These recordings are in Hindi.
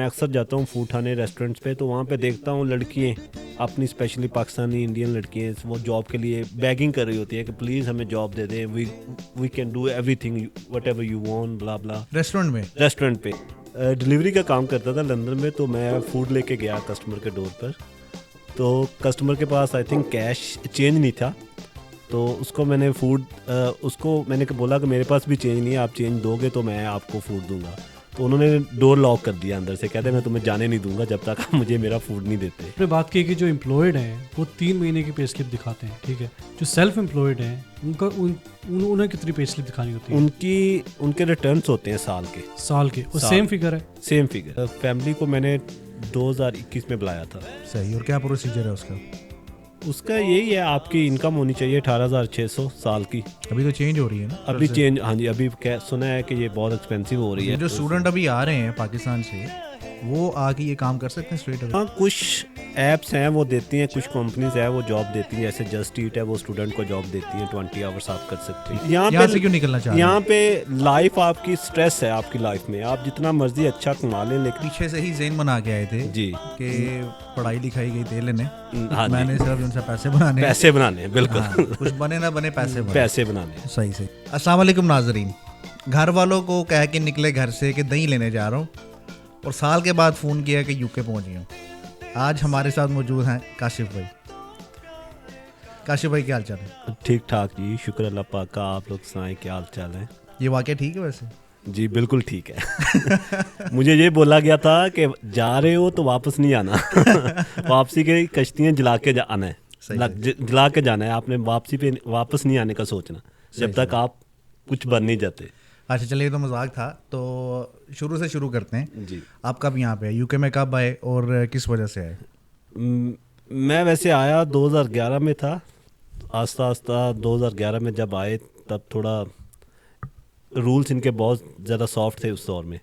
मैं अक्सर जाता हूँ फूड खाने रेस्टोरेंट्स पे, तो वहाँ पे देखता हूँ लड़कियाँ अपनी स्पेशली पाकिस्तानी इंडियन लड़कियाँ वो जॉब के लिए बैगिंग कर रही होती है कि प्लीज़ हमें जॉब दे दें, we can do everything whatever you want blah blah. Restaurant पे डिलीवरी का काम करता था लंदन में, तो मैं फ़ूड लेके गया कस्टमर के डोर पर। तो कस्टमर के पास आई थिंक कैश चेंज नहीं था, तो उसको मैंने उसको मैंने बोला कि मेरे पास भी चेंज नहीं है, आप चेंज दोगे तो मैं आपको फ़ूड दूंगा। तो उन्होंने डोर लॉक कर दिया अंदर से, कहते मैं तुम्हें जाने नहीं दूंगा जब तक आप मुझे मेरा फूड नहीं देते। आपने बात की कि जो एम्प्लॉयड हैं वो 3 महीने की पे स्लिप दिखाते हैं, ठीक है। जो सेल्फ एम्प्लॉयड हैं उनका उन्हें कितनी पे स्लिप दिखानी होती है? उनके रिटर्न्स होते हैं साल के। वो सेम फिगर है? Same figure. फैमिली को मैंने 2021 में बुलाया था। सही। और क्या प्रोसीजर है उसका यही है, आपकी इनकम होनी चाहिए 18,600 साल की। अभी तो चेंज हो रही है ना? अभी चेंज, हाँ जी, अभी सुना है कि ये बहुत एक्सपेंसिव हो रही है। जो स्टूडेंट अभी आ रहे हैं पाकिस्तान से, वो आके ये काम कर सकते हैं स्ट्रेट अवे? हाँ, कुछ ऐप्स हैं वो देती हैं, कुछ कंपनीज है वो जॉब देती हैं, जैसे जस्ट ईट है वो स्टूडेंट को जॉब देती है, 20 आवर्स आप कर सकते हैं। यहाँ से क्यों निकलना चाह रहे हैं? यहाँ पे लाइफ आपकी स्ट्रेस है, आपकी लाइफ में आप जितना मर्जी अच्छा कमा लें, लेकिन पीछे से ही ज़हन बना के आए थे जी कि पढ़ाई लिखाई गई तेल लेने, हाँ, मैंने सिर्फ उनसे पैसे बनाने बिल्कुल। हाँ, कुछ बने ना बने पैसे बनाने। सही। अस्सलाम वालेकुम नाजरीन। घर वालों को कह के निकले घर से कि दही लेने जा रहा हूँ, और साल के बाद फ़ोन किया कि यूके पहुँच गया हूँ। आज हमारे साथ मौजूद हैं काशिफ भाई। काशिफ भाई क्या हाल चाल है? ठीक ठाक जी, शुक्र अल्लाह पाक का। आप लोग सुनाएं क्या हाल चाल है? ये वाकया ठीक है वैसे? जी बिल्कुल ठीक है। मुझे ये बोला गया था कि जा रहे हो तो वापस नहीं आना। वापसी की कश्तियाँ जला के आना है, जला के जाना है आपने, वापसी पे वापस नहीं आने का सोचना जब तक आप कुछ बन नहीं जाते। अच्छा चलिए, ये तो मजाक था, तो शुरू से शुरू करते हैं जी। आप कब यहाँ पे यूके में कब आए और किस वजह से आए? मैं वैसे आया 2011 में था। आस्ता आस्ता 2011 में जब आए तब थोड़ा रूल्स इनके बहुत ज़्यादा सॉफ्ट थे उस दौर में।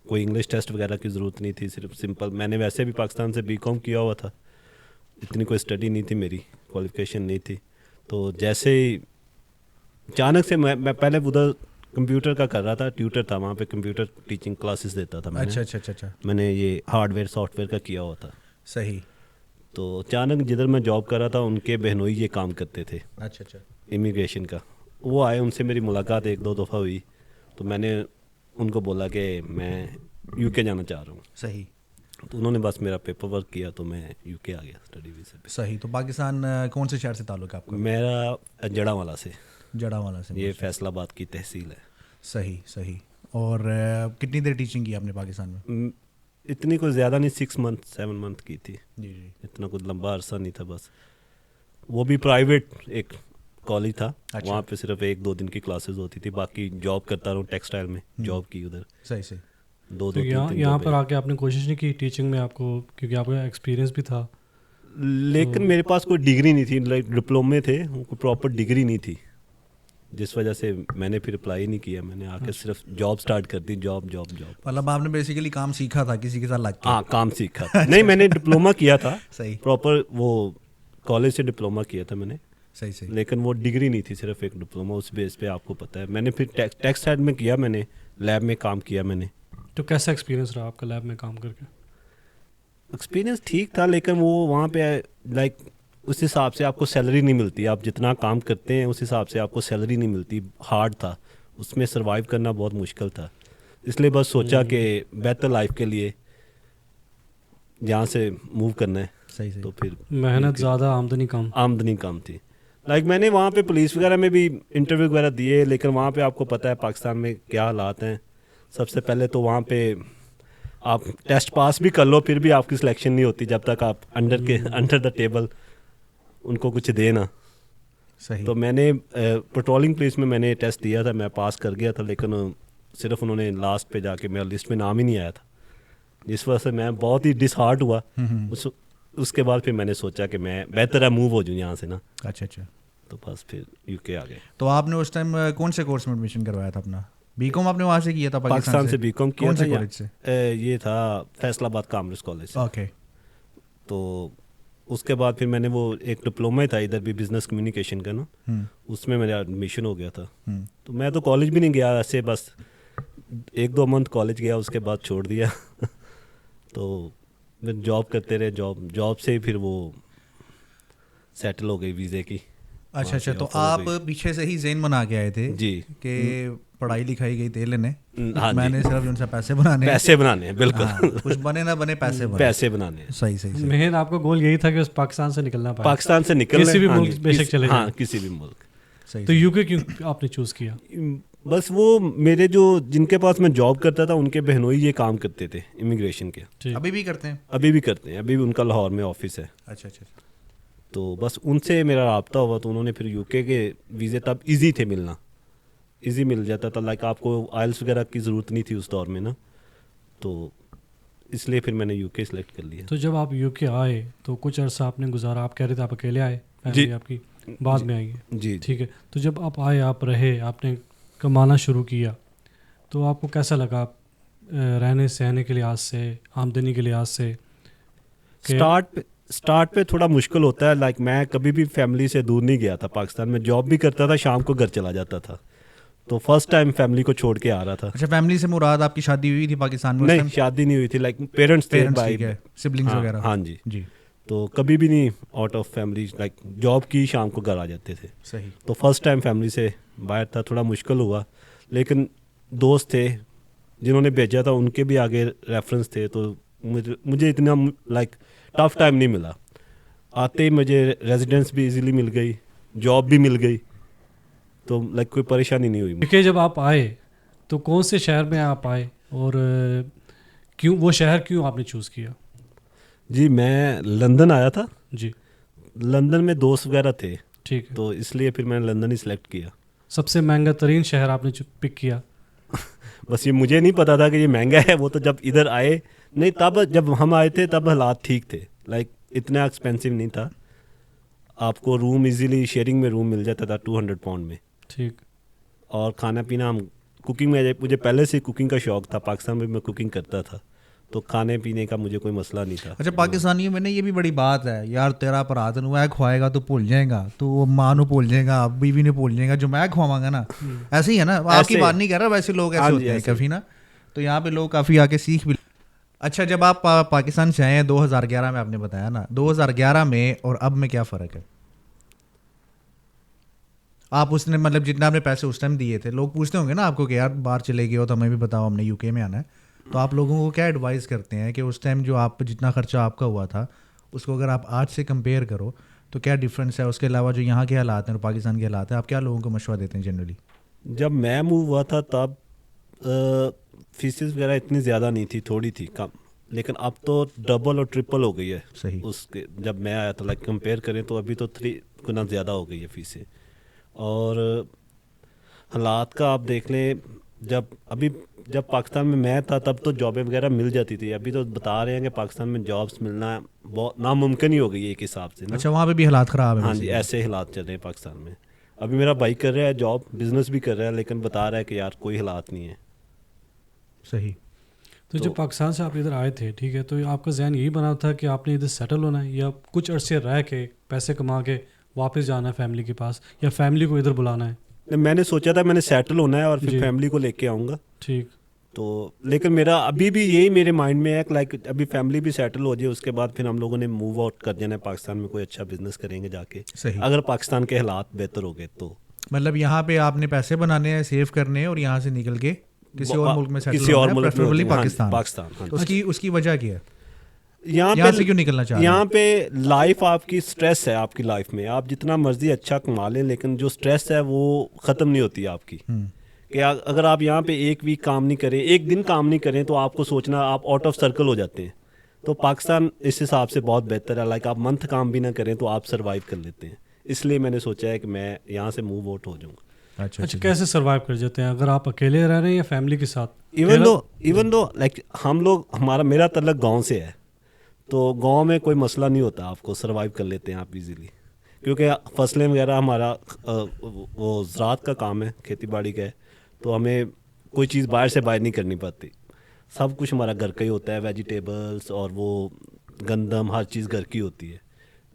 कोई इंग्लिश टेस्ट वगैरह की ज़रूरत नहीं थी, सिर्फ सिंपल, मैंने वैसे भी पाकिस्तान से बीकॉम किया हुआ था, इतनी कोई स्टडी नहीं थी, मेरी क्वालिफिकेशन नहीं थी। तो जैसे ही अचानक से मैं पहले उधर कंप्यूटर का कर रहा था, ट्यूटर था वहाँ पे, कंप्यूटर टीचिंग क्लासेस देता था मैंने। अच्छा। मैंने ये हार्डवेयर सॉफ्टवेयर का किया हुआ था। सही। तो अचानक जिधर मैं जॉब कर रहा था उनके बहनोई ये काम करते थे, अच्छा। इमिग्रेशन का। वो आए, उनसे मेरी मुलाकात 1-2 दफ़ा हुई, तो मैंने उनको बोला कि मैं यूके जाना चाह रहा हूँ। सही। तो उन्होंने बस मेरा पेपर वर्क किया तो मैं यूके आ गया स्टडी वीज़ा पे। सही। तो पाकिस्तान कौन से शहर से ताल्लुक़ है आपका? मेरा जड़ावाला से। जड़ावाला से? ये फैसलाबाद की तहसील है। सही। और कितनी देर टीचिंग की आपने पाकिस्तान में? इतनी कोई ज़्यादा नहीं, 6 मंथ 7 मंथ की थी। जी। इतना कुछ लंबा अरसा नहीं था, बस वो भी प्राइवेट एक कॉलेज था। अच्छा। वहाँ पे सिर्फ 1-2 दिन की क्लासेस होती थी, बाकी जॉब करता रहा, टेक्सटाइल में जॉब की उधर। सही। दो तो यहाँ पर आके आपने कोशिश नहीं की टीचिंग में आपको, क्योंकि आपका एक्सपीरियंस भी था? लेकिन मेरे पास कोई डिग्री नहीं थी, लाइक डिप्लोमे थे, कोई प्रॉपर डिग्री नहीं थी, जिस वजह से मैंने फिर अप्लाई नहीं किया। मैंने आके सिर्फ जॉब स्टार्ट कर दी, जॉब। मतलब आपने बेसिकली काम सीखा था किसी के साथ लग के? हाँ, काम सीखा था। नहीं, मैंने डिप्लोमा किया था। सही। प्रॉपर वो कॉलेज से डिप्लोमा किया था मैंने। सही। लेकिन वो डिग्री नहीं थी, सिर्फ एक डिप्लोमा। उस बेस पे आपको पता है, मैंने फिर टेक्स साइड में किया, मैंने लैब में काम किया मैंने। तो कैसा एक्सपीरियंस रहा आपका लैब में काम करके? एक्सपीरियंस ठीक था, लेकिन वो वहाँ पे लाइक उस हिसाब से आपको सैलरी नहीं मिलती। आप जितना काम करते हैं उस हिसाब से आपको सैलरी नहीं मिलती। हार्ड था, उसमें सर्वाइव करना बहुत मुश्किल था। इसलिए बस सोचा कि बेहतर लाइफ के लिए यहाँ से मूव करना है। सही। तो फिर मेहनत ज़्यादा, आमदनी कम थी। लाइक मैंने वहाँ पे पुलिस वगैरह में भी इंटरव्यू वगैरह दिए, लेकिन वहाँ पे आपको पता है पाकिस्तान में क्या हालात हैं। सबसे पहले तो वहाँ पे आप टेस्ट पास भी कर लो, फिर भी आपकी सिलेक्शन नहीं होती जब तक आप अंडर द टेबल उनको कुछ देना। सही। तो मैंने पेट्रोलिंग पुलिस में मैंने टेस्ट दिया था, मैं पास कर गया था, लेकिन सिर्फ उन्होंने लास्ट पे जाके मेरा लिस्ट में नाम ही नहीं आया था, जिस वजह से मैं बहुत ही डिसहार्ट हुआ। उसके बाद फिर मैंने सोचा कि मैं बेहतर है मूव हो जाऊँ यहाँ से ना। अच्छा। तो बस फिर यूके आ गए। तो आपने उस टाइम कौन से कोर्स में एडमिशन करवाया था अपना? बीकॉम आपने वहाँ से किया था? पाकिस्तान से बीकॉम किया था। कौन से कॉलेज से? ये था फैसलाबाद कॉमर्स कॉलेज से। ओके। तो उसके बाद फिर मैंने वो एक डिप्लोमा था इधर भी, बिजनेस कम्युनिकेशन का ना, उसमें मेरा एडमिशन हो गया था। तो मैं तो कॉलेज भी नहीं गया, ऐसे बस 1-2 मंथ कॉलेज गया, उसके बाद छोड़ दिया। तो मैं जॉब करते रहे, जॉब से फिर वो सेटल हो गई वीज़े की। अच्छा अच्छा, तो आप पीछे से ही जेन बना के आए थे जी कि पढ़ाई लिखाई गई तेल लेने, हाँ जी, मैंने सिर्फ उनसे पैसे बनाने हैं। पैसे बनाने हैं, बिल्कुल हाँ, कुछ बने ना बने पैसे बने। पैसे बनाने हैं। सही सही सही। मेन आपका गोल यही था कि उस पाकिस्तान से निकलना पाए, पाकिस्तान से निकलना, किसी भी हाँ मुल्क जी, बेशक चले हाँ जाएं। किसी भी मुल्क। सही तो यूके क्यों आपने चूज़ किया? बस वो मेरे जो जिनके पास मैं जॉब करता था उनके बहनोई ये काम करते थे इमिग्रेशन के, ठीक। अभी भी करते हैं? अभी भी करते हैं, अभी भी उनका लाहौर में ऑफिस है। अच्छा अच्छा। तो बस उनसे मेरा रब्ता हुआ, तो उन्होंने फिर यूके के वीज़े तब इजी थे मिलना, इजी मिल जाता था, लाइक आपको आइल्स वगैरह की ज़रूरत नहीं थी उस दौर में ना, तो इसलिए फिर मैंने यूके सेलेक्ट कर लिया। तो जब आप यूके आए तो कुछ अर्सा आपने गुजारा, आप कह रहे थे आप अकेले आए, फैमिली आपकी बाद में आई है, जी ठीक है। तो जब आप आए, आप रहे, आपने कमाना शुरू किया, तो आपको कैसा लगा रहने सहने के लिहाज से, आमदनी के लिहाज से? स्टार्ट पे थोड़ा मुश्किल होता है, लाइक मैं कभी भी फैमिली से दूर नहीं गया था, पाकिस्तान में जॉब भी करता था, शाम को घर चला जाता था, तो फर्स्ट टाइम फैमिली को छोड़ के आ रहा था। अच्छा, फैमिली से मुराद आपकी शादी हुई थी पाकिस्तान में? नहीं, शादी नहीं हुई थी, लाइक पेरेंट्स थे, ठीक है, सिबलिंग्स वगैरह? हाँ जी जी, तो कभी भी नहीं out of family, like job की शाम को घर आ जाते थे। सही। तो फर्स्ट टाइम फैमिली से बाहर था, थोड़ा मुश्किल हुआ, लेकिन दोस्त थे जिन्होंने भेजा था, उनके भी आगे रेफरेंस थे, तो मुझे इतना लाइक टफ टाइम नहीं मिला। आते ही मुझे रेजिडेंस भी इजीली मिल गई, जॉब भी मिल गई, तो लाइक कोई परेशानी नहीं हुई। क्योंकि जब आप आए तो कौन से शहर में आप आए, और क्यों वो शहर क्यों आपने चूज़ किया? जी मैं लंदन आया था जी, लंदन में दोस्त वगैरह थे, ठीक है। तो इसलिए फिर मैंने लंदन ही सिलेक्ट किया। सबसे महंगा तरीन शहर आपने पिक किया? बस ये मुझे नहीं पता था कि ये महंगा है, वो तो जब इधर आए, नहीं तब जब हम आए थे तब हालात ठीक थे, लाइक इतना एक्सपेंसिव नहीं था, आपको रूम इजीली शेयरिंग में रूम मिल जाता था 200 पाउंड में, ठीक। और खाना पीना, हम कुकिंग में, मुझे पहले से कुकिंग का शौक था, पाकिस्तान में मैं कुकिंग करता था, तो खाने पीने का मुझे कोई मसला नहीं था। अच्छा, पाकिस्तानियों में ना ये भी बड़ी बात है यार, तेरा परात है खुआएगा तो भूल जाएगा, तो माँ को भूल जाएगा, बीवी ने भूल जाएगा, जो मैं खुआवांगा ना, ऐसे ही है ना, आपकी बात नहीं कर रहा, वैसे लोग ऐसे होते हैं काफ़ी ना, तो यहाँ पे लोग काफ़ी आके सीख भी। अच्छा, जब आप पाकिस्तान से आए हैं 2011 में, आपने बताया ना, 2011 में और अब में क्या फ़र्क है? आप उसने मतलब जितना आपने पैसे उस टाइम दिए थे, लोग पूछते होंगे ना आपको कि यार बाहर चले गए हो तो हमें भी बताओ, हमने यूके में आना है, तो आप लोगों को क्या एडवाइस करते हैं कि उस टाइम जो आप जितना खर्चा आपका हुआ था उसको अगर आप आज से कंपेयर करो तो क्या डिफरेंस है? उसके अलावा जो यहाँ के हालात हैं और पाकिस्तान के हालात हैं, आप क्या लोगों को मशवरा देते हैं जनरली? जब मैं मूव हुआ था तब फीसेस वगैरह इतनी ज़्यादा नहीं थी, थोड़ी थी कम, लेकिन अब तो डबल और ट्रिपल हो गई है। सही। उसके जब मैं आया था, लाइक कंपेयर करें तो अभी तो 3 गुना ज़्यादा हो गई है फीसें, और हालात का आप देख लें, जब पाकिस्तान में मैं था तब तो जॉबें वगैरह मिल जाती थी, अभी तो बता रहे हैं कि पाकिस्तान में जॉब्स मिलना बहुत नामुमकिन ही हो गई है एक हिसाब से ना। अच्छा, वहाँ पे भी हालात ख़राब है? हाँ जी, ऐसे हालात चल रहे हैं पाकिस्तान में। अभी मेरा भाई कर रहा है जॉब, बिजनेस भी कर रहा है, लेकिन बता रहा है कि यार कोई हालात नहीं है। सही। तो जब पाकिस्तान से आप इधर आए थे, ठीक है, तो आपका जहन यही बना था कि आपने इधर सेटल होना है, या कुछ अरसे रह के पैसे कमा के वापस जाना है फैमिली के पास, या फैमिली को इधर बुलाना है? मैंने सोचा था मैंने सेटल होना है और फिर फैमिली को लेके आऊँगा, ठीक। तो लेकिन मेरा अभी भी यही मेरे माइंड में है, लाइक अभी फैमिली भी सेटल हो जाए, उसके बाद फिर हम लोगों ने मूव आउट कर जाना है पाकिस्तान में, कोई अच्छा बिजनेस करेंगे जाके। सही। अगर पाकिस्तान के हालात बेहतर हो गए तो मतलब यहाँ पे आपने पैसे बनाने हैं, सेव करने हैं, और यहाँ से निकल के किसी और मुल्क में सेटल किसी और मुल्क में, प्रेफरेबली हाँ, पाकिस्तान। हाँ। उसकी वजह क्या है? यहाँ से क्यों निकलना चाह रहे हैं? यहाँ पे लाइफ आपकी स्ट्रेस है, आपकी लाइफ में आप जितना मर्जी अच्छा कमा लें, लेकिन जो स्ट्रेस है वो ख़त्म नहीं होती आपकी। कि अगर आप यहाँ पे एक वीक काम नहीं करें, एक दिन काम नहीं करें, तो आपको सोचना आप आउट ऑफ सर्कल हो जाते हैं। तो पाकिस्तान इस हिसाब से बहुत बेहतर है, लाइक आप मंथ काम भी ना करें तो आप सर्वाइव कर लेते हैं। इसलिए मैंने सोचा है कि मैं यहाँ से मूव आउट हो जाऊँगा। अच्छा, कैसे सर्वाइव कर जाते हैं? अगर आप अकेले रह रहे हैं या फैमिली के साथ? इवन दो लाइक मेरा तल्लक गाँव से है, तो गांव में कोई मसला नहीं होता, आपको सरवाइव कर लेते हैं आप इजीली, क्योंकि फसलें वगैरह हमारा वो ज़राअत का काम है, खेती बाड़ी का है, तो हमें कोई चीज़ बाहर से बाय नहीं करनी पड़ती, सब कुछ हमारा घर का ही होता है, वेजिटेबल्स और वो गंदम, हर चीज़ घर की होती है,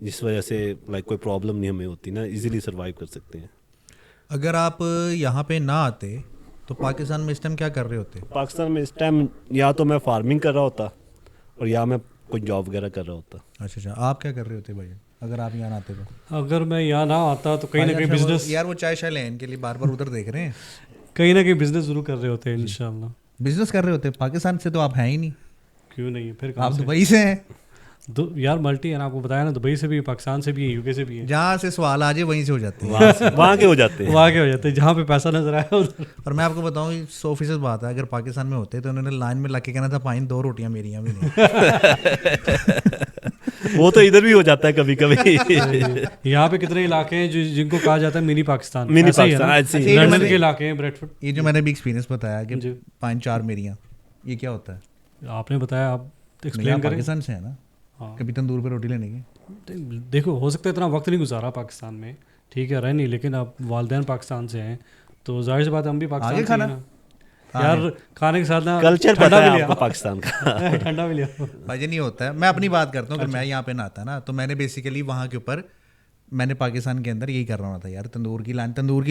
जिस वजह से लाइक कोई प्रॉब्लम नहीं हमें होती ना, इजीली सरवाइव कर सकते हैं। अगर आप यहाँ पे ना आते तो पाकिस्तान में इस टाइम क्या कर रहे होते? पाकिस्तान में इस टाइम या तो मैं फार्मिंग कर रहा होता, और यहाँ मैं कोई जॉब वगैरह कर रहा होता। अच्छा, आप क्या कर रहे होते भाई अगर आप यहाँ आते तो? अगर मैं यहाँ ना आता तो कहीं ना कहीं भाईजान, बिजनेस, यार वो चाय शाय लें इनके लिए, बार बार उधर देख रहे हैं। कहीं ना कहीं बिजनेस शुरू कर रहे होते हैं इंशाल्लाह। बिजनेस कर रहे होते? पाकिस्तान से तो आप हैं ही नहीं, क्यों नहीं है फिर आप कहाँ से? दुबई से हैं। यार मल्टी है ना, आपको बताया ना, दुबई से भी है, पाकिस्तान से भी है, यूके से भी है। जहाँ से सवाल आ जाए वहीं से हो जाते हैं। वहाँ के हो जाते हैं। वहाँ के हो जाते हैं जहाँ पे पैसा नजर आया उधर। और मैं आपको बताऊँ 100% बात है, अगर पाकिस्तान में होते तो उन्होंने लाइन में लग के कहना था पाइन 2 रोटियां मेरी यहाँ भी नहीं। वो तो इधर भी हो जाता है कभी कभी। यहाँ पे कितने इलाके हैं जिनको कहा जाता है मिनी पाकिस्तान। मिनी ऐसा ही है ना? पाकिस्तान, ऐसे ही। लंदन के इलाके हैं, ब्रेडफोर्ड। ये जो मैंने भी एक्सपीरियंस बताया कि जी। पाइन 4 मेरियाँ, ये क्या होता है? आपने बताया, आप नहीं, एक्सप्लेन आप करें। पाकिस्तान से है ना, हाँ। कभी तंदूर पे रोटी लेने की? देखो, हो सकता है इतना वक्त नहीं गुजारा पाकिस्तान में, ठीक है, रहे नहीं, लेकिन आप वालिदैन पाकिस्तान से हैं तो जाहिर सी बात है हम भी पाकिस्तान आगे से ही खाना? हैं ना। यार खाने के साथ ना कल्चर ठंडा पता भी है लिया। आपको पाकिस्तान का। ठंडा भी लिया। भाई नहीं होता है। मैं अपनी बात करता हूँ कि मैं यहाँ पे ना आता ना, तो मैंने बेसिकली वहाँ के ऊपर, मैंने पाकिस्तान के अंदर यही कर रहा था यार, तंदूर की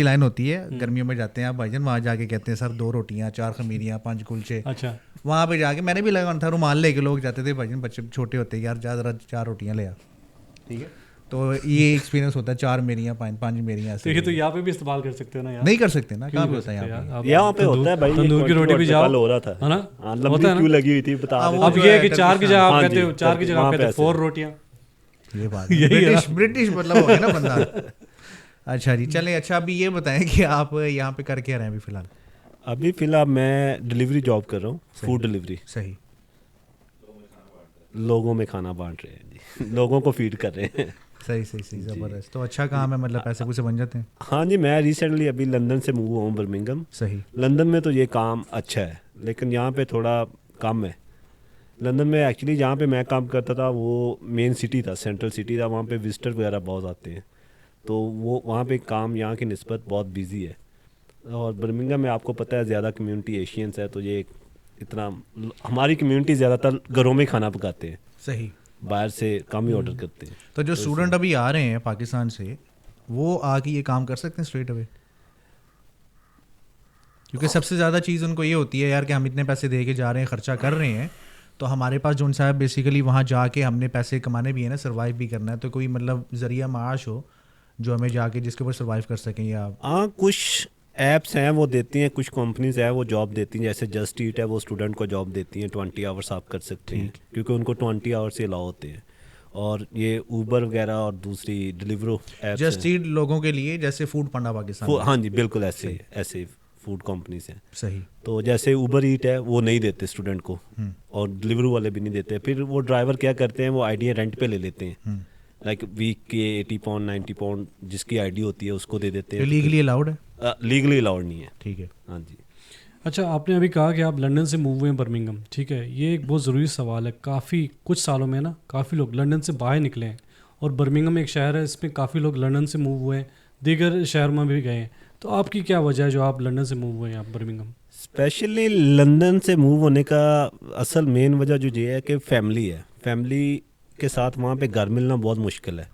लाइन होती है, गर्मियों में जाते हैं आप भाईजान, वहाँ जाके कहते हैं सर 2 रोटियाँ 4 खमीरियाँ 5 कुलचे। अच्छा, वहाँ पे जाके मैंने भी लगा था, रुमाल लेके लोग जाते थे भाईजान, बच्चे छोटे होते यार, ज़्यादा 4 रोटियाँ ले आ, ठीक है। तो ये एक्सपीरियंस होता है, 4 मेरियाँ 5 मेरियाँ ऐसे। देखिए तो यहाँ पे भी इस्तेमाल कर सकते हो ना यार। नहीं कर सकते ना, क्यों कहाँ पे कर होता है सकते यहाँ यार? पे? आप यहाँ पे होता है भाई, तंदूर की रोटी भी जाओ, कल हो रहा था, है ना, हाँ, होता लंबी है ना? क्यू लगी हुई थी, बता हाँ, रहे वो अब जो ये है है कि 4 की जगह आप हाँ कहते जी, हो, 4 की जगह आप वहाँ पे कहते हो ऐसे। 4 रोटियाँ। ये बात यही है ब्रिटिश मतलब हो गया ना बंदा। अच्छा जी, चलें। अच्छा अभी ये बताएं कि आप यहाँ पे कर क्या रहे हैं अभी फिलहाल? अभी फिलहाल मैं डिलीवरी जॉब कर रहा हूँ, फूड डिलीवरी। सही। लोगों में खाना बांट रहे हैं जी, लोगों को फीड कर रहे हैं। सही ज़बरदस्त। तो अच्छा काम है, मतलब पैसे पूसे बन जाते हैं? हाँ जी, मैं रिसेंटली अभी लंदन से मूव हुआ हूँ बर्मिंघम। सही। लंदन में तो ये काम अच्छा है, लेकिन यहाँ पे थोड़ा कम है। लंदन में एक्चुअली जहाँ पे मैं काम करता था वो मेन सिटी था, सेंट्रल सिटी था, वहाँ पे विजिटर वगैरह बहुत आते हैं, तो वो वहाँ पे काम यहाँ की निस्बत बहुत बिजी है। और बर्मिंघम में आपको पता है ज़्यादा कम्युनिटी एशियंस है, तो ये इतना, हमारी कम्युनिटी ज़्यादातर घरों में खाना पकाते हैं, सही। बाहर से कम ही ऑर्डर करते हैं। तो जो स्टूडेंट अभी आ रहे हैं पाकिस्तान से, वो आके ये काम कर सकते हैं स्ट्रेट अवे? क्योंकि सबसे ज़्यादा चीज़ उनको ये होती है यार कि हम इतने पैसे दे के जा रहे हैं, खर्चा कर रहे हैं, तो हमारे पास जोन साहब बेसिकली वहाँ जाके हमने पैसे कमाने भी है ना, सर्वाइव भी करना है, तो कोई मतलब ज़रिया माश हो जो हमें जाके जिसके ऊपर सर्वाइव कर सकें। या हाँ, कुछ ऐप्स हैं वो देती हैं, कुछ कंपनीज हैं वो जॉब देती हैं, जैसे जस्ट ईट है, वो स्टूडेंट को जॉब देती हैं, 20 आवर्स आप कर सकते हैं, क्योंकि उनको 20 आवर्स ही अलाउ होते हैं। और ये ऊबर वगैरह और दूसरी डिलीवरो ऐप्स जस्ट ईट लोगों के लिए, जैसे फूड पांडा पाकिस्तान में। हाँ जी, बिल्कुल ऐसे फूड कंपनीज हैं। सही। तो जैसे ऊबर ईट है वो नहीं देते स्टूडेंट को, और डिलीवरी वाले भी नहीं देते। फिर वो ड्राइवर क्या करते हैं, वो आईडी रेंट पे ले लेते हैं, लाइक वीक के 80 पाउंड 90 पाउंड जिसकी आईडी होती है उसको दे देते हैं। लीगली अलाउड है? लीगली अलाउड नहीं है। ठीक है। हाँ जी। अच्छा, आपने अभी कहा कि आप लंदन से मूव हुए हैं बर्मिंघम, ठीक है, ये एक बहुत ज़रूरी सवाल है। काफ़ी कुछ सालों में ना काफ़ी लोग लंदन से बाहर निकले हैं, और बर्मिंघम एक शहर है, इसमें काफ़ी लोग लंदन से मूव हुए हैं, दीगर शहर में भी गए हैं। तो आपकी क्या वजह है जो आप लंदन से मूव हुए हैं आप बर्मिंघम? स्पेशली लंदन से मूव होने का असल मेन वजह जो ये है कि फैमिली है, फैमिली के साथ वहाँ पे घर मिलना बहुत मुश्किल है।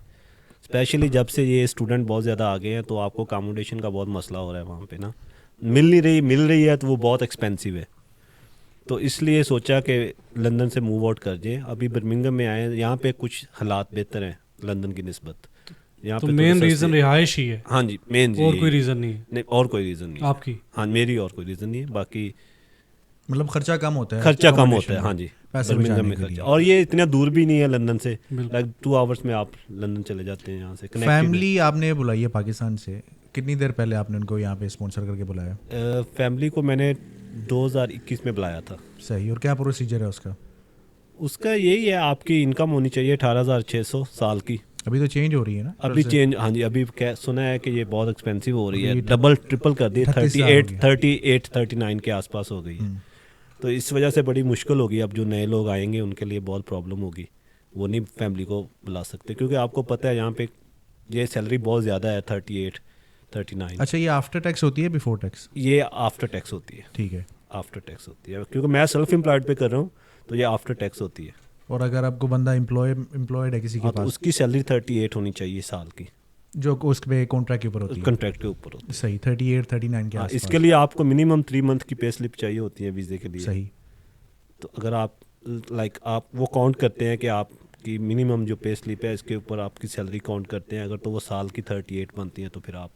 स्पेशली जब से ये स्टूडेंट बहुत ज़्यादा आ गए हैं, तो आपको अकोमोडेशन का बहुत मसला हो रहा है वहाँ पे ना, मिल रही है तो वो बहुत एक्सपेंसिव है। तो इसलिए सोचा कि लंदन से मूव आउट कर जाए। अभी बर्मिंघम में आए, यहाँ पे कुछ हालात बेहतर हैं लंदन की निस्बत। यहाँ तो पे मेन रीज़न रिहाइश ही है? हाँ जी, मेन जी, और कोई रीज़न नहीं है? नहीं, और कोई रीज़न नहीं है आपकी? हाँ, मेरी और कोई रीज़न नहीं है। बाकी मतलब खर्चा कम होता है? खर्चा कम होता है, हाँ जी, पैसे बर्मिंघम बचाने में के खर्चा। लिए। और ये इतना दूर भी नहीं है लंदन से, बिल्कुल। लाइक 2 आवर्स में आप लंदन चले जाते हैं यहाँ से। फैमिली आपने बुलाई है पाकिस्तान से, कितनी देर पहले आपने उनको यहाँ पे स्पॉन्सर करके बुलाया? फैमिली को मैंने 2021 में बुलाया था। सही। और क्या प्रोसीजर है उसका? उसका यही है, आपकी इनकम होनी चाहिए 18,600 साल की। अभी तो चेंज हो रही है ना? अभी चेंज, हाँ जी, अभी सुना है कि ये बहुत एक्सपेंसिव हो रही है, अभी डबल ट्रिपल कर दी, 38 39 के आसपास हो गई है। तो इस वजह से बड़ी मुश्किल होगी। अब जो नए लोग आएंगे उनके लिए बहुत प्रॉब्लम होगी, वो नहीं फैमिली को बुला सकते, क्योंकि आपको पता है यहाँ पे ये सैलरी बहुत ज़्यादा है, 38 39। अच्छा, ये आफ्टर टैक्स होती है बिफोर टैक्स? ये आफ्टर टैक्स होती है। ठीक है। आफ्टर टैक्स होती है, क्योंकि मैं सेल्फ एम्प्लॉयड पे कर रहा हूँ, तो ये आफ्टर टैक्स होती है। और अगर आपको बंदा एम्प्लॉयड है किसी के हाँ, तो पास, उसकी सैलरी 38 होनी चाहिए साल की, जो उस पे कॉन्ट्रैक्ट के ऊपर होती है? कॉन्ट्रैक्ट के ऊपर होती सही। 38 39 के है। आसपास। इसके लिए आपको मिनिमम 3 मंथ की पे स्लिप चाहिए होती है वीज़े के लिए। सही। तो अगर आप लाइक आप वो काउंट करते हैं कि आपकी मिनिमम जो पे स्लिप है इसके ऊपर आपकी सैलरी काउंट करते हैं। अगर तो वो साल की 38 बनती है तो फिर आप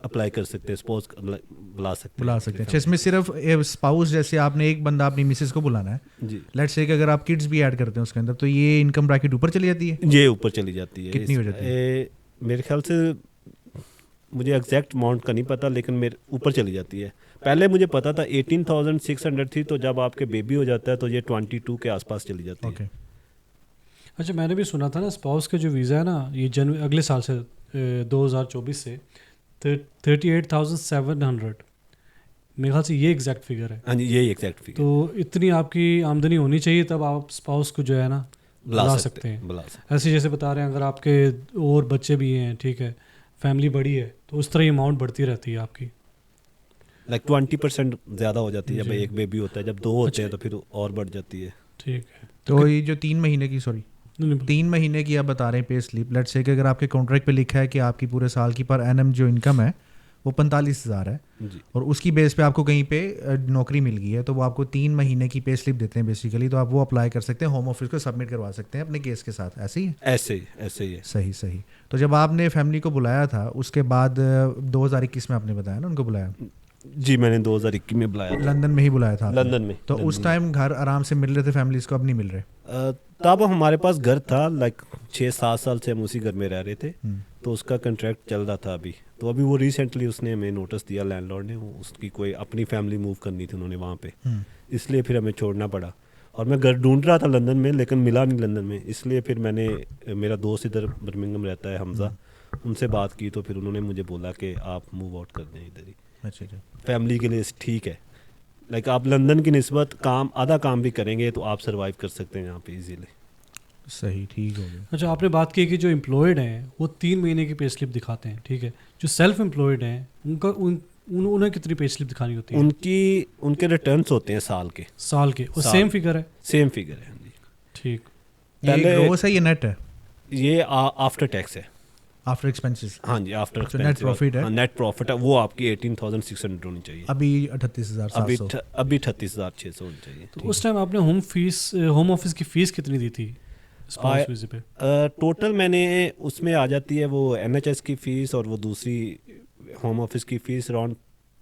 अप्लाई कर सकते हैं, सपोज बुला सकते हैं। अच्छा, इसमें सिर्फ स्पाउस जैसे आपने एक बंदा अपनी मिसेस को बुलाना है, जी, लेट्स से कि अगर आप किड्स भी ऐड करते हैं उसके अंदर, तो ये इनकम ब्रैकेट ऊपर चली जाती है? ये ऊपर चली जाती है। कितनी हो जाती है? मेरे ख्याल से मुझे एग्जैक्ट अमाउंट का नहीं पता, लेकिन मेरे ऊपर चली जाती है। पहले मुझे पता था 18,600 थी, तो जब आपके बेबी हो जाता है तो ये 22 के आसपास चली जाती ओके। है। अच्छा, मैंने भी सुना था ना स्पाउस के जो वीज़ा है ना, ये अगले साल से 2024 से 38,700 मेरे ख्याल से ये एग्जैक्ट फिगर है। हाँ जी, यही एग्जैक्ट फिगर। तो इतनी आपकी आमदनी होनी चाहिए तब आप स्पाउस को जो है ना बुला सकते हैं। बुला सकते ऐसे जैसे बता रहे हैं, अगर आपके और बच्चे भी हैं, ठीक है, फैमिली बड़ी है, तो उस तरह अमाउंट बढ़ती रहती है आपकी। लाइक 20% ज़्यादा हो जाती है जब जी। एक बेबी होता है। जब 2 होते अच्छा। हैं तो फिर और बढ़ जाती है। ठीक है। तो ये जो 3 महीने की नहीं, 3 महीने की आप बता रहे हैं पे स्लिप, लेट्स से कि अगर आपके कॉन्ट्रैक्ट पे लिखा है कि आपकी पूरे साल की पर एनम जो इनकम है वो 45,000 है, जी, और उसकी बेस पे आपको कहीं पे नौकरी मिल गई है, तो वो आपको 3 महीने की पे स्लिप देते हैं बेसिकली, तो आप वो अप्लाई कर सकते हैं, होम ऑफिस को सबमिट करवा सकते हैं अपने केस के साथ। ऐसे ही है? ऐसे ही है। सही सही। तो जब आपने फैमिली को बुलाया था उसके बाद 2021 में आपने बताया ना उनको बुलाया, जी, मैंने 2021 में बुलाया था। लंदन में ही बुलाया था आपने? लंदन में। तो उस टाइम घर आराम से मिल रहे थे फैमिलीज को, अब नहीं मिल रहे? तब हमारे पास घर था, लाइक 6-7 साल से हम उसी घर में रह रहे थे, तो उसका कंट्रैक्ट चल रहा था अभी। तो अभी वो रिसेंटली उसने हमें नोटिस दिया, लैंडलॉर्ड ने, उसकी कोई अपनी फैमिली मूव करनी थी उन्होंने वहाँ पे, इसलिए फिर हमें छोड़ना पड़ा। और मैं घर ढूंढ रहा था लंदन में, लेकिन मिला नहीं लंदन में, इसलिए फिर मैंने, मेरा दोस्त इधर बर्मिंघम रहता है, हमजा, उनसे बात की, तो फिर उन्होंने मुझे बोला कि आप मूव आउट कर दें इधर ही, अच्छा अच्छा। फैमिली के लिए ठीक है। लाइक आप लंदन की निस्बत आधा काम भी करेंगे तो आप सर्वाइव कर सकते हैं यहाँ पे इजीली। सही, ठीक हो गया। अच्छा, आपने बात की कि जो एम्प्लॉयड हैं वो 3 महीने की पे स्लिप दिखाते हैं, ठीक है। जो सेल्फ एम्प्लॉयड हैं उन्हें कितनी पे स्लिप दिखानी होती है? उनके रिटर्न्स होते हैं साल के। साल के, और साल। सेम फिगर है? सेम फिगर है जी। ठीक। ये पहले- ग्रोस है, ये नेट है? ये आफ्टर टैक्स है। After expenses? हाँ जी, आफ्टर अच्छा, net profit है? नेट प्रॉफिट है, वो आपकी 18,600 होनी चाहिए। अभी 38,700? अभी 38,600 होनी चाहिए। तो उस टाइम आपने होम ऑफिस की फीस कितनी दी थी स्पाउस वीज़े पे? टोटल मैंने उसमें आ जाती है वो NHS की फ़ीस और वो दूसरी होम ऑफिस की फ़ीस अराउंड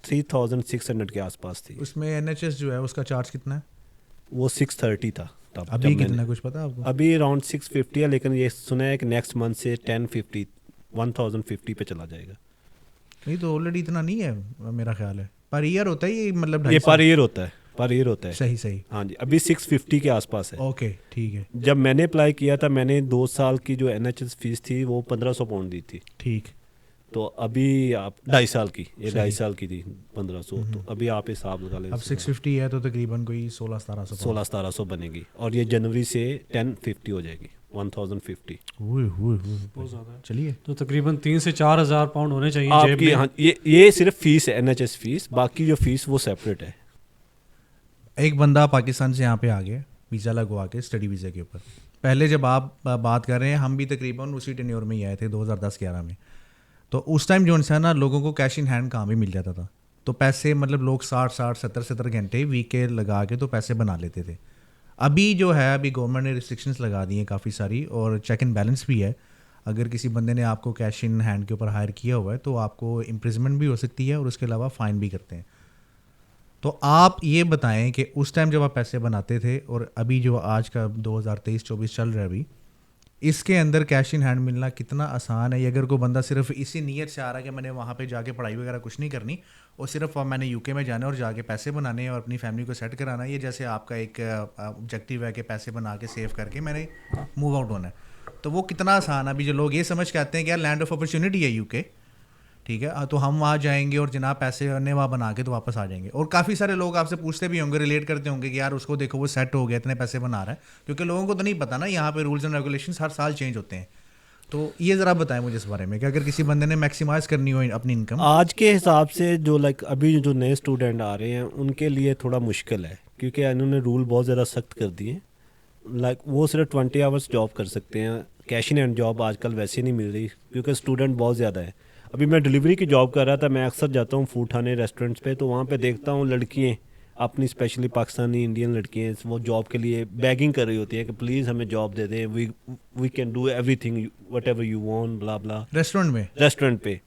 3,600 के आसपास थी। उसमें NHS जो है उसका चार्ज कितना है? वो 630 था तब। अभी जब कितना मैंने- है, कुछ पता है आपको? अभी अराउंड 650 है, लेकिन ये सुना है कि नेक्स्ट मंथ से 1050 पे चला जाएगा। नहीं तो ऑलरेडी इतना नहीं है मेरा ख्याल है, पर ईयर होता है ये, मतलब ये 250? पर ईयर होता है, पर ईयर होता है। सही सही। हाँ जी, अभी 650 के आसपास है। ओके, ठीक है। जब मैंने अप्लाई किया था, मैंने 2 साल की जो NHS फीस थी वो 1500 पाउंड दी थी। ठीक। तो अभी आप 2.5 साल की, ये सही। 2.5 साल की थी 1500, तो अभी आप हिसाब लगा लें। अब 650 है तो तकरीबन कोई 16-1700 16-1700 बनेगी, और ये जनवरी से 1050 हो जाएगी, 1050। बहुत ज़्यादा है। चलिए। तो तकरीबन 3 से 4 हज़ार पाउंड होने चाहिए जेब आपकी। में। हाँ, ये सिर्फ फीस है, NHS फीस, बाकी जो फीस वो सेपरेट है। एक बंदा पाकिस्तान से यहाँ पे आ गया वीज़ा लगवा के, स्टडी वीज़ा के ऊपर। पहले जब आप बात कर रहे हैं, हम भी तकरीबन उसी टेन्योर में ही आए थे 2010-11 में। तो उस टाइम जो है ना, लोगों को कैश इन हैंड काम भी मिल जाता था, तो पैसे मतलब लोग 60-60 70-70 घंटे वीक के लगा के तो पैसे बना लेते थे। अभी जो है, अभी गवर्नमेंट ने रिस्ट्रिक्शंस लगा दी हैं काफ़ी सारी, और चेक एंड बैलेंस भी है। अगर किसी बंदे ने आपको कैश इन हैंड के ऊपर हायर किया हुआ है तो आपको इम्प्रिजमेंट भी हो सकती है, और उसके अलावा फ़ाइन भी करते हैं। तो आप ये बताएं कि उस टाइम जब आप पैसे बनाते थे और अभी जो आज का 2023-24 चल रहा है अभी, इसके अंदर कैश इन हैंड मिलना कितना आसान है? ये अगर कोई बंदा सिर्फ इसी नीयत से आ रहा है कि मैंने वहाँ पे जाके पढ़ाई वगैरह कुछ नहीं करनी, और सिर्फ मैंने यूके में जाना है और जाके पैसे बनाने हैं और अपनी फैमिली को सेट कराना है, ये जैसे आपका एक ऑब्जेक्टिव है कि पैसे बना के सेव करके मैंने मूव आउट होना है, तो वो कितना आसान है? अभी जो लोग ये समझ के आते हैं कि यार लैंड ऑफ अपॉर्चुनिटी है यूके, ठीक है, तो हम वहाँ जाएंगे और जनाब पैसे ने वहाँ बना के तो वापस आ जाएंगे। और काफ़ी सारे लोग आपसे पूछते भी होंगे, रिलेट करते होंगे कि यार उसको देखो वो सेट हो गया, इतने पैसे बना रहा है, क्योंकि लोगों को तो नहीं पता ना, यहाँ पे रूल्स एंड रेगुलेशंस हर साल चेंज होते हैं। तो ये ज़रा बताएं मुझे इस बारे में कि अगर किसी बंदे ने मैक्सिमाइज़ करनी हो अपनी इनकम आज के हिसाब से, जो लाइक अभी जो नए स्टूडेंट आ रहे हैं उनके लिए थोड़ा मुश्किल है, क्योंकि इन्होंने रूल बहुत ज़्यादा सख्त कर दिए। लाइक वो सिर्फ 20 आवर्स जॉब कर सकते हैं, कैश इन हैंड जॉब आजकल वैसे नहीं मिल रही, क्योंकि स्टूडेंट बहुत ज़्यादा है। अभी मैं डिलीवरी की जॉब कर रहा था, मैं अक्सर जाता हूँ फूड खाने रेस्टोरेंट्स पे, तो वहाँ पे देखता हूँ लड़कियाँ अपनी स्पेशली पाकिस्तानी इंडियन लड़कियाँ वो जॉब के लिए बैगिंग कर रही होती है कि प्लीज़ हमें जॉब दे दें, we can do everything whatever you want blah blah restaurant पे।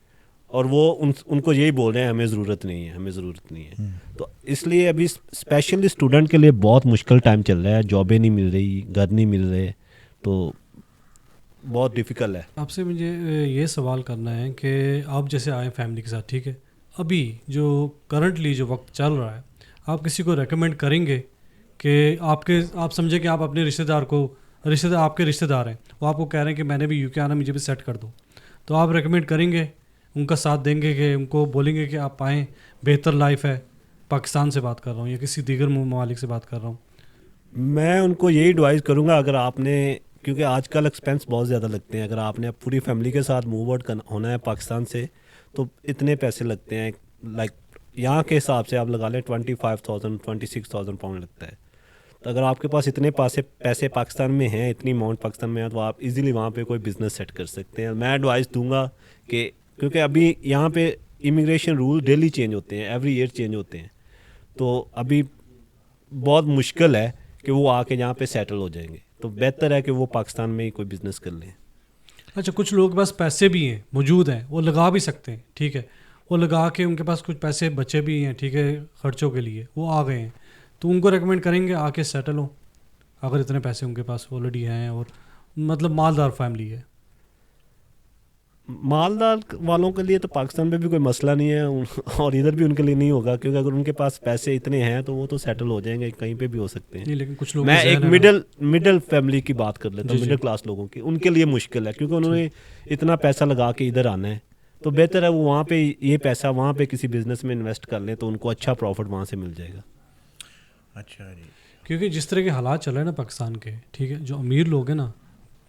और वो उनको यही बोल रहे हैं हमें ज़रूरत नहीं है, हमें ज़रूरत नहीं है। तो इसलिए अभी स्पेशली स्टूडेंट के लिए बहुत मुश्किल टाइम चल रहा है, जॉबें नहीं मिल रही, घर नहीं मिल रहे, तो बहुत डिफ़िकल्ट है। आपसे मुझे ये सवाल करना है कि आप जैसे आए फैमिली के साथ, ठीक है, अभी जो करंटली जो वक्त चल रहा है, आप किसी को रेकमेंड करेंगे कि आप समझे कि आप अपने रिश्तेदार आपके रिश्तेदार हैं, वो आपको कह रहे हैं कि मैंने भी यूके आना, मुझे भी सेट कर दो, तो आप रेकमेंड करेंगे, उनका साथ देंगे कि उनको बोलेंगे कि आप आएँ, बेहतर लाइफ है? पाकिस्तान से बात कर रहा हूँ या किसी दीगर ममालिक से बात कर रहा हूँ। मैं उनको यही एडवाइस करूँगा, अगर आपने, क्योंकि आजकल एक्सपेंस बहुत ज़्यादा लगते हैं, अगर आपने पूरी फैमिली के साथ मूव आउट होना है पाकिस्तान से, तो इतने पैसे लगते हैं, लाइक यहाँ के हिसाब से आप लगा लें 25,000 26,000 पाउंड लगता है। तो अगर आपके पास इतने पैसे पाकिस्तान में हैं, इतनी अमाउंट पाकिस्तान में है, तो आप इजीली वहाँ पे कोई बिज़नेस सेट कर सकते हैं। मैं एडवाइस दूंगा कि क्योंकि अभी यहाँ पे इमिग्रेशन रूल डेली चेंज होते हैं, एवरी ईयर चेंज होते हैं, तो अभी बहुत मुश्किल है कि वो आके यहाँ पे सेटल हो जाएंगे। तो बेहतर है कि वो पाकिस्तान में ही कोई बिज़नेस कर लें। अच्छा, कुछ लोग के पास पैसे भी हैं, मौजूद हैं, वो लगा भी सकते हैं, ठीक है, वो लगा के उनके पास कुछ पैसे बचे भी हैं, ठीक है, खर्चों के लिए वो आ गए हैं, तो उनको रेकमेंड करेंगे आके सेटल हो, अगर इतने पैसे उनके पास ऑलरेडी हैं और मतलब मालदार फैमिली है? मालदार वालों के लिए तो पाकिस्तान में भी कोई मसला नहीं है और इधर भी उनके लिए नहीं होगा, क्योंकि अगर उनके पास पैसे इतने हैं तो वो तो सेटल हो जाएंगे, कहीं पे भी हो सकते हैं। नहीं, लेकिन कुछ लोग मैं एक मिडिल फैमिली की बात कर लेता हूँ, मिडिल क्लास लोगों की, उनके लिए मुश्किल है, क्योंकि उन्होंने इतना पैसा लगा के इधर आना है, तो बेहतर है वो वहाँ पे ये पैसा वहाँ पे किसी बिजनेस में इन्वेस्ट कर लें, तो उनको अच्छा प्रॉफिट वहाँ से मिल जाएगा। अच्छा जी। क्योंकि जिस तरह के हालात चल रहे हैं ना पाकिस्तान के, ठीक है, जो अमीर लोग हैं ना,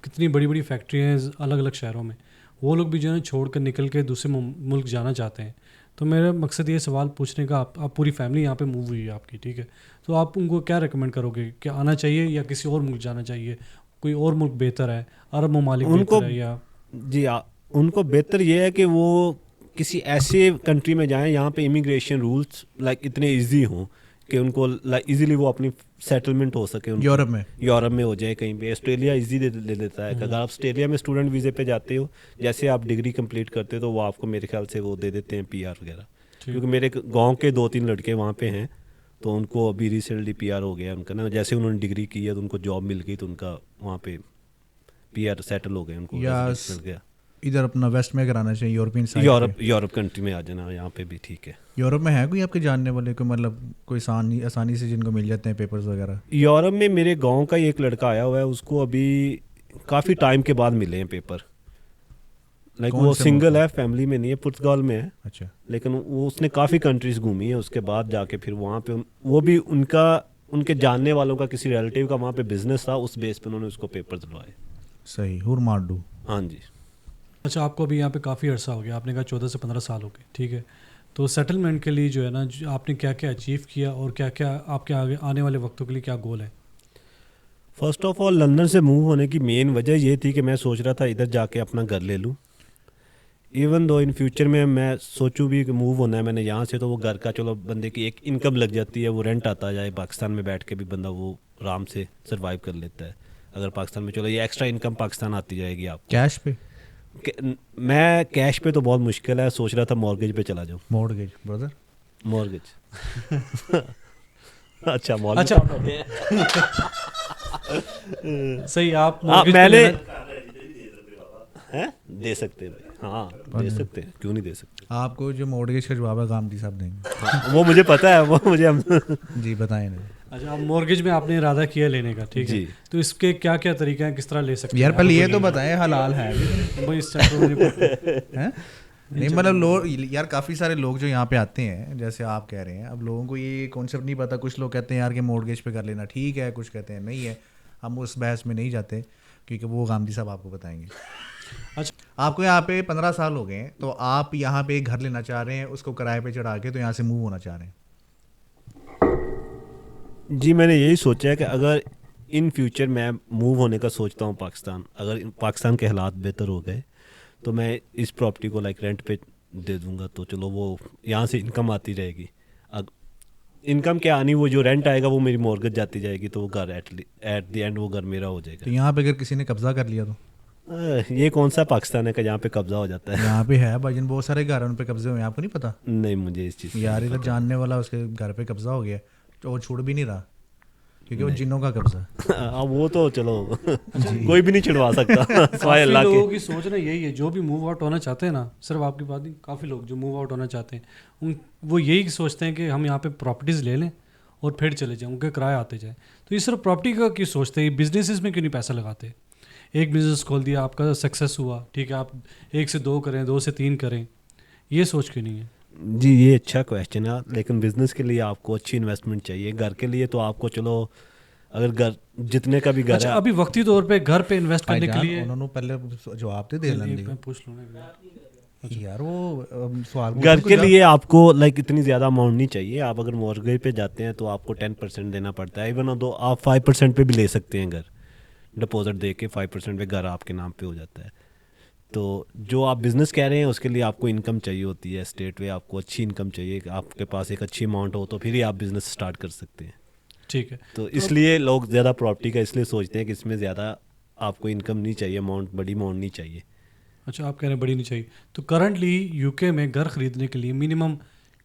कितनी बड़ी बड़ी फैक्ट्रियाँ हैं अलग अलग शहरों में, वो लोग भी जो है छोड़ कर निकल के दूसरे मुल्क जाना चाहते हैं। तो मेरा मकसद ये सवाल पूछने का, आप पूरी फैमिली यहाँ पे मूव हुई है आपकी, ठीक है, तो आप उनको क्या रेकमेंड करोगे कि आना चाहिए या किसी और मुल्क जाना चाहिए? कोई और मुल्क बेहतर है, अरब ममालिक बेहतर है या? जी, उनको बेहतर ये है कि वो किसी ऐसे कंट्री में जाएं यहाँ पे इमिग्रेशन रूल्स लाइक इतने इजी हों कि उनको इजीली वो अपनी सेटलमेंट हो सके। यूरोप में हो जाए, कहीं पे ऑस्ट्रेलिया इजी ले लेता है। अगर आप ऑस्ट्रेलिया में स्टूडेंट वीज़े पे जाते हो, जैसे आप डिग्री कंप्लीट करते हो, तो वो आपको मेरे ख्याल से वो दे देते हैं पीआर वगैरह। क्योंकि मेरे गांव के 2-3 लड़के वहाँ पे हैं, तो उनको अभी रिसेंटली पीआर हो गया उनका ना, जैसे उन्होंने डिग्री की है तो उनको जॉब मिल गई, तो उनका वहाँ पे पीआर सेटल हो गए, उनको मिल गया। इधर अपना वेस्ट में कराना चाहिए, यूरोपियन साइड, यूरोप कंट्री में आ जाना, यहाँ पे भी ठीक है। यूरोप में है कोई आपके जानने वाले, कोई मतलब कोई आसानी से जिनको मिल जाते हैं पेपर्स वगैरह? यूरोप में मेरे गांव का ही एक लड़का आया हुआ है, उसको अभी काफ़ी टाइम के बाद मिले हैं पेपर। लाइक वो सिंगल है, फैमिली में नहीं है, पुर्तगाल में है। अच्छा। लेकिन वो उसने काफ़ी कंट्रीज घूमी है, उसके बाद जाके फिर वहाँ पे वो भी उनके जानने वालों का किसी रिलेटिव का वहाँ पे बिजनेस था, उस बेस पे उन्होंने उसको पेपर दिलवाए। सही, हुर मार्डू। हाँ जी। अच्छा, आपको अभी यहाँ पे काफ़ी अर्सा हो गया, आपने कहा 14 से 15 साल हो गए, ठीक है, तो सेटलमेंट के लिए जो है ना, आपने क्या क्या अचीव किया और क्या क्या आपके आगे आने वाले वक्तों के लिए क्या गोल है? फर्स्ट ऑफ ऑल लंदन से मूव होने की मेन वजह ये थी कि मैं सोच रहा था इधर जाके अपना घर ले लूँ। इवन दो इन फ्यूचर में मैं सोचूं भी कि मूव होना है मैंने यहाँ से, तो वो घर का चलो बंदे की एक इनकम लग जाती है, वो रेंट आता जाए, पाकिस्तान में बैठ के भी बंदा वो आराम से सर्वाइव कर लेता है। अगर पाकिस्तान में चलो ये एक्स्ट्रा इनकम पाकिस्तान आती जाएगी आपको। कैश पे? मैं कैश पे तो बहुत मुश्किल है, सोच रहा था मॉर्गेज पे चला जाऊँ। Mortgage brother? मॉर्गेज अच्छा मॉर्गेज सही, आप मैंने हैं दे सकते हैं, हाँ दे सकते हैं, क्यों नहीं दे सकते। आपको जो मॉर्गेज का जवाब है गांधी साहब देंगे। हाँ, वो मुझे पता है, वो मुझे जी बताएं नहीं। अच्छा, आप मॉर्गेज में आपने इरादा किया लेने का, ठीक है, तो इसके क्या क्या तरीके हैं, किस तरह ले सकते हैं यार? पहले ये तो बताएं हलाल है भाई इस हैं? नहीं मतलब लोग यार, काफ़ी सारे लोग जो यहाँ पे आते हैं, जैसे आप कह रहे हैं, अब लोगों को ये कॉन्सेप्ट नहीं पता। कुछ लोग कहते हैं यार कि मॉर्गेज पे कर लेना ठीक है, कुछ कहते हैं नहीं है। हम उस बहस में नहीं जाते क्योंकि वो गांधी साहब आपको बताएंगे। अच्छा, आपको यहाँ पे 15 साल हो गए हैं, तो आप यहाँ पे एक घर लेना चाह रहे हैं, उसको किराए पे चढ़ा के, तो यहाँ से मूव होना चाह रहे हैं? जी मैंने यही सोचा है कि अगर इन फ्यूचर मैं मूव होने का सोचता हूँ पाकिस्तान, अगर पाकिस्तान के हालात बेहतर हो गए तो मैं इस प्रॉपर्टी को लाइक रेंट पे दे दूँगा, तो चलो वो यहाँ से इनकम आती रहेगी। इनकम क्या आनी, वो जो रेंट आएगा वो मेरी मॉर्गेज जाती जाएगी, तो वो घर एट द एंड वो घर मेरा हो तो जाएगा। यहाँ पे अगर किसी ने कब्जा कर लिया तो ये कौन सा पाकिस्तान है कि जहाँ पे कब्जा हो जाता है? यहाँ पे है भाईजान बहुत सारे घर हैं, उन पे कब्जे हुए हैं, आपको नहीं पता? नहीं, मुझे इस चीज़ यार इधर जानने वाला उसके घर पे कब्जा हो गया तो वो छूट भी नहीं रहा क्योंकि वो जिन्नों का कब्जा है। अब वो तो चलो कोई भी नहीं छुड़वा सकता सिवाय काफी अल्लाह के। लोगों की सोच ना यही है, जो भी मूव आउट होना चाहते हैं ना, सिर्फ आपकी बात नहीं, काफ़ी लोग जो मूव आउट होना चाहते हैं वो यही सोचते हैं कि हम यहाँ पे प्रॉपर्टीज़ ले लें और फिर चले जाएं, उनके किराए आते जाए। तो ये सिर्फ प्रॉपर्टी का क्यों सोचते हैं, बिजनेसेस में क्यों नहीं पैसा लगाते? एक बिजनेस खोल दिया, आपका सक्सेस हुआ, ठीक है, आप 1 से 2 करें, 2 से 3 करें, ये सोच क्यों नहीं है? जी ये अच्छा क्वेश्चन है, लेकिन बिजनेस के लिए आपको अच्छी इन्वेस्टमेंट चाहिए। घर के लिए तो आपको चलो अगर घर जितने का भी घर अच्छा, है, अभी वक्ती तौर पे घर पे इन्वेस्ट करने के भाईजान, लिए उन्होंने पहले जवाब दे दिया मैं पूछ लूँ ना। यार वो सवाल घर के लिए आपको लाइक इतनी ज़्यादा अमाउंट नहीं चाहिए। आप अगर मॉर्गेज पे जाते हैं तो आपको 10% देना पड़ता है, इवन दो आप 5% पे भी ले सकते हैं घर, डिपॉजिट दे के 5% पे घर आपके नाम पे हो जाता है। तो जो आप बिज़नेस कह रहे हैं उसके लिए आपको इनकम चाहिए होती है, स्टेट में आपको अच्छी इनकम चाहिए, आपके पास एक अच्छी अमाउंट हो तो फिर ही आप बिज़नेस स्टार्ट कर सकते हैं। ठीक है, तो इसलिए लोग ज़्यादा प्रॉपर्टी का इसलिए सोचते हैं कि इसमें ज़्यादा आपको इनकम नहीं चाहिए, अमाउंट बड़ी अमाउंट नहीं चाहिए। अच्छा, आप कह रहे हैं बड़ी नहीं चाहिए। तो करंटली यूके में घर खरीदने के लिए मिनिमम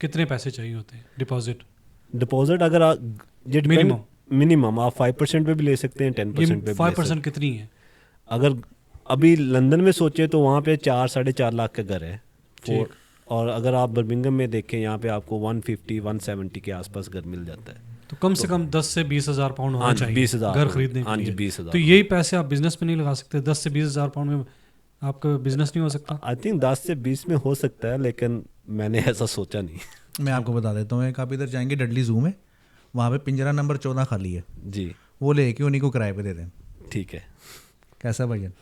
कितने पैसे चाहिए होते हैं डिपॉजिट? डिपॉजिट अगर आप मिनिमम आप 5% पे भी ले सकते हैं, 10% पे भी ले सकते 5% कितनी है? हैं। अगर अभी लंदन में सोचे तो वहाँ पे 4-4.5 लाख का घर है। ठीक। और अगर आप बर्मिंघम में देखें यहाँ पे आपको 150-170 के आसपास घर मिल जाता है। तो कम से कम 10 से 20 हज़ार पाउंड होना हाँ जी, चाहिए 20,000 घर खरीदने हाँ के जी, लिए। 20,000। तो यही पैसे आप बिजनेस में नहीं लगा सकते? 10 से 20 हज़ार पाउंड में आपका बिजनेस नहीं हो सकता? आई थिंक 10 से 20 में हो सकता है, लेकिन मैंने ऐसा सोचा नहीं। मैं आपको बता देता हूँ, एक आप इधर जाएंगे डडली जू में, वहाँ पे पिंजरा नंबर 14 खाली है जी वो लेके उन्हीं को किराए पे दे दें। ठीक है, कैसा भाईजान?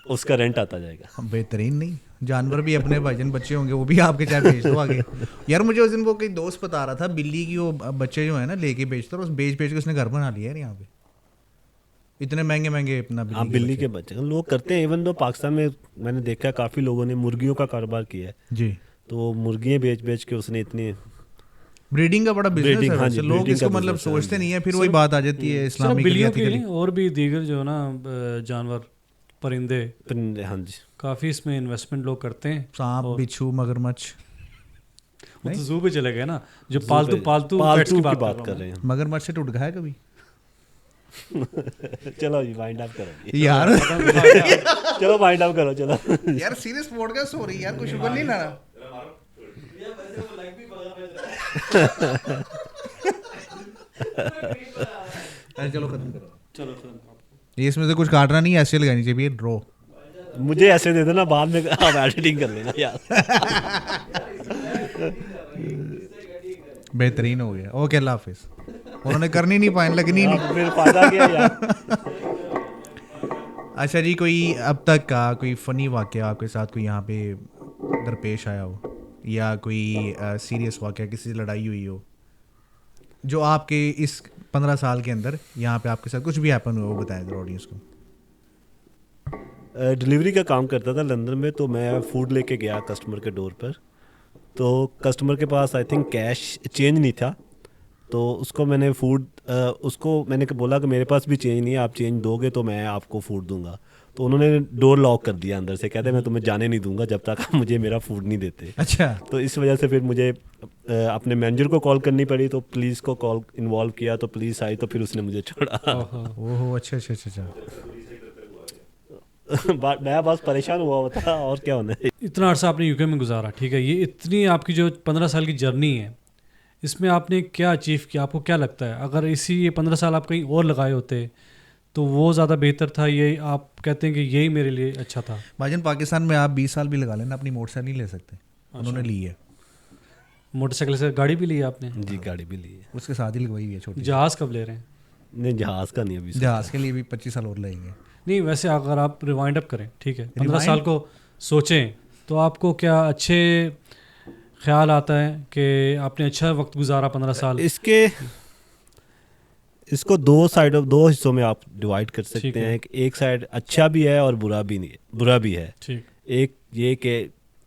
उसका रेंट आता जाएगा। बेहतरीन नहीं, जानवर भी अपने भाईजान बच्चे होंगे वो भी आपके चाहे बेच दो आगे। यार मुझे उस दिन वो कोई दोस्त बता रहा था बिल्ली की वो बच्चे जो है ना लेके बेचता, और उस बेच के उसने घर बना लिया यार यहाँ पे, इतने महंगे महंगे अपना हाँ बिल्ली के बच्चे लोग करते हैं। इवन तो पाकिस्तान में मैंने देखा काफ़ी लोगों ने मुर्गियों का कारोबार किया है। जी, तो मुर्गियाँ बेच बेच के उसने इतनी ब्रीडिंग का बड़ा बिजनेस Breeding, है हाँ जी, वैसे। लोग breeding इसको का मतलब business है, सोचते हाँ नहीं है, फिर वही बात आ जाती है सिर्फ इस्लामिक बिल्लियों के लिए और भी दीगर जो ना जानवर, परिंदे, परिंदे। हाँ जी, काफ़ी इसमें इन्वेस्टमेंट लोग करते हैं। सांप बिच्छू मगरमच्छ। वो तो जू पे चले गए ना, जो Zoo पालतू पे- पालतू पालतू पेट्स की की बात बात कर रहे हैं। मगरमच्छ से टूट गया कभी? चलो जी वाइंड अप करो यार चलो वाइंड अप करो चलो। यार सीरियस पॉडकास्ट हो रही है यार, कुछ शुगर नहीं ना। चलो खत्म करो, चलो ये इसमें से कुछ काटना नहीं है, ऐसे लगानी चाहिए ड्रॉ। मुझे ऐसे दे देना, बाद में आप एडिटिंग कर लेना यार। बेहतरीन हो गया, ओके अल्लाह हाफिज। उन्होंने करनी नहीं पाए, लगनी नहीं। फिर फायदा क्या यार। अच्छा जी, कोई अब तक का कोई फ़नी वाक़या आपके साथ कोई यहाँ पे दरपेश आया हो, या कोई सीरियस वाक़या, किसी से लड़ाई हुई हो, जो आपके इस 15 साल के अंदर यहाँ पे आपके साथ कुछ भी हैपन हुआ, वो बताएं जरा ऑडियंस को। डिलीवरी का काम करता था लंदन में, तो मैं फूड लेके गया कस्टमर के डोर पर। तो कस्टमर के पास आई थिंक कैश चेंज नहीं था, तो उसको मैंने बोला कि मेरे पास भी चेंज नहीं है, आप चेंज दोगे तो मैं आपको फूड दूंगा। तो उन्होंने डोर लॉक कर दिया अंदर से, कहते मैं तुम्हें जाने नहीं दूंगा जब तक आप मुझे मेरा फूड नहीं देते। अच्छा, तो इस वजह से फिर मुझे अपने मैनेजर को कॉल करनी पड़ी, तो पुलिस को कॉल इन्वॉल्व किया, तो पुलिस आई तो फिर उसने मुझे छोड़ा। ओहो, अच्छा अच्छा अच्छा अच्छा। मैं बस परेशान हुआ था, और क्या होना है। इतना अर्सा आपने यूके में गुजारा, ठीक है, ये इतनी आपकी जो 15 साल की जर्नी है, इसमें आपने क्या अचीव किया? आपको क्या लगता है अगर ये 15 साल आप कहीं और लगाए होते तो वो ज़्यादा बेहतर था, ये आप कहते हैं कि यही मेरे लिए अच्छा था? भाईजान पाकिस्तान में आप 20 साल भी लगा लेना, अपनी मोटरसाइकिल नहीं ले सकते। उन्होंने ली है, मोटरसाइकिल से गाड़ी भी ली है आपने? जी गाड़ी भी ली है। उसके साथ ही लगवाई हुई है छोटी। जहाज़ कब ले रहे हैं? नहीं जहाज़ का नहीं अभी। जहाज़ के लिए भी 25 साल और लगेंगे। नहीं, वैसे अगर आप रिवाइंड अप करें, ठीक है, 15 साल को सोचें, तो आपको क्या अच्छे ख्याल आता है कि आपने अच्छा वक्त गुजारा 15 साल? इसको दो हिस्सों में आप डिवाइड कर सकते हैं। एक साइड अच्छा भी है और बुरा भी है। ठीक। एक ये कि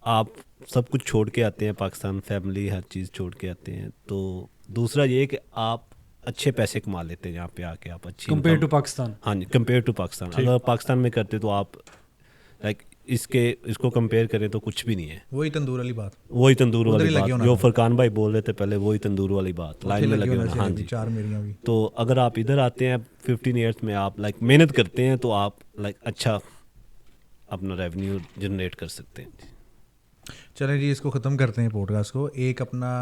आप सब कुछ छोड़ के आते हैं पाकिस्तान, फैमिली हर चीज़ छोड़ के आते हैं, तो दूसरा ये कि आप अच्छे पैसे कमा लेते हैं यहाँ पे आके, आप अच्छी कंपेयर टू income- पाकिस्तान। हाँ जी, कंपेयर टू पाकिस्तान। अगर पाकिस्तान में करते तो आप लाइक इसको कंपेयर करें तो कुछ भी नहीं है। वही तंदूर वाली बात, वही तंदूर उधर ही वाली लगे बात होना जो था। फरकान भाई बोल रहे थे पहले, वही तंदूर वाली बात, लाइन में लगे होना। हाँ जी, 4 मेरियां भी। तो अगर आप इधर आते हैं 15 ईयर्स में, आप लाइक मेहनत करते हैं तो आप लाइक अच्छा अपना रेवेन्यू जनरेट कर सकते हैं। चलें जी, इसको ख़त्म करते हैं पॉडकास्ट को। एक अपना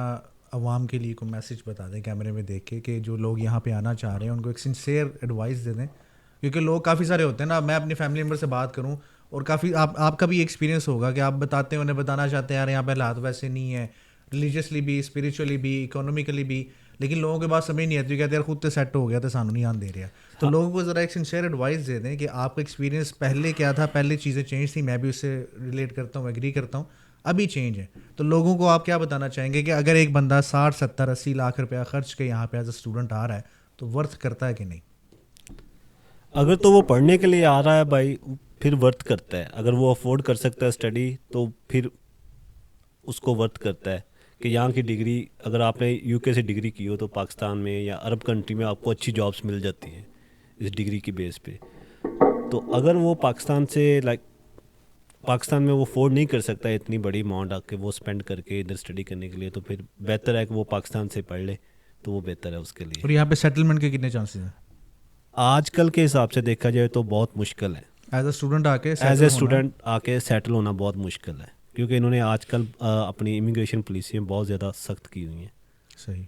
आवाम के लिए को मैसेज बता दें कैमरे में देख के कि जो लोग यहाँ पे आना चाह रहे हैं उनको एक सिंसियर एडवाइस दे दें, क्योंकि लोग काफ़ी सारे होते हैं ना। मैं अपनी फैमिली मेम्बर से बात करूँ और काफ़ी आपका भी एक्सपीरियंस होगा कि आप बताते हैं, उन्हें बताना चाहते हैं यार यहाँ पे हालात वैसे नहीं है, रिलीजियसली भी, स्पिरिचुअली भी, इकोनॉमिकली भी, लेकिन लोगों के पास समझ नहीं आती, कहते यार खुद तो सेट हो गया तो सानू नहीं आन दे रहा। तो लोगों को ज़रा एक सिंसियर एडवाइस दे दें कि आपका एक्सपीरियंस पहले क्या था, पहले चीज़ें चेंज थी, मैं भी उससे रिलेट करता हूँ, एग्री करता हूँ, अभी चेंज है। तो लोगों को आप क्या बताना चाहेंगे कि अगर एक बंदा 60, 70, 80 लाख रुपया खर्च के यहाँ पे एज अ स्टूडेंट आ रहा है तो वर्थ करता है कि नहीं? अगर तो वो पढ़ने के लिए आ रहा है भाई, फिर वर्थ करता है। अगर वो अफोर्ड कर सकता है स्टडी तो फिर उसको वर्थ करता है कि यहाँ की डिग्री, अगर आपने यूके से डिग्री की हो तो पाकिस्तान में या अरब कंट्री में आपको अच्छी जॉब्स मिल जाती हैं इस डिग्री की बेस पे। तो अगर वो पाकिस्तान से लाइक पाकिस्तान में वो अफोर्ड नहीं कर सकता इतनी बड़ी अमाउंट आके वो स्पेंड करके इधर स्टडी करने के लिए, तो फिर बेहतर है कि वो पाकिस्तान से पढ़ ले, तो वो बेहतर है उसके लिए। और यहाँ पे सेटलमेंट के कितने चांसेस हैं आजकल के हिसाब से देखा जाए तो बहुत मुश्किल है। एज अ स्टूडेंट आके एज settle ए होना? स्टूडेंट आके सेटल होना बहुत मुश्किल है, क्योंकि इन्होंने आजकल अपनी इमिग्रेशन पॉलिसियाँ बहुत ज़्यादा सख्त की हुई हैं। सही,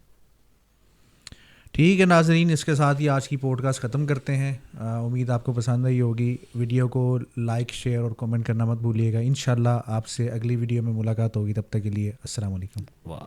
ठीक है नाजरीन, इसके साथ ही आज की पॉडकास्ट ख़त्म करते हैं। उम्मीद आपको पसंद आई होगी। वीडियो को लाइक, शेयर और कमेंट करना मत भूलिएगा। इंशाल्लाह आपसे अगली वीडियो में मुलाकात होगी, तब तक के लिए अस्सलाम वालेकुम। वाह।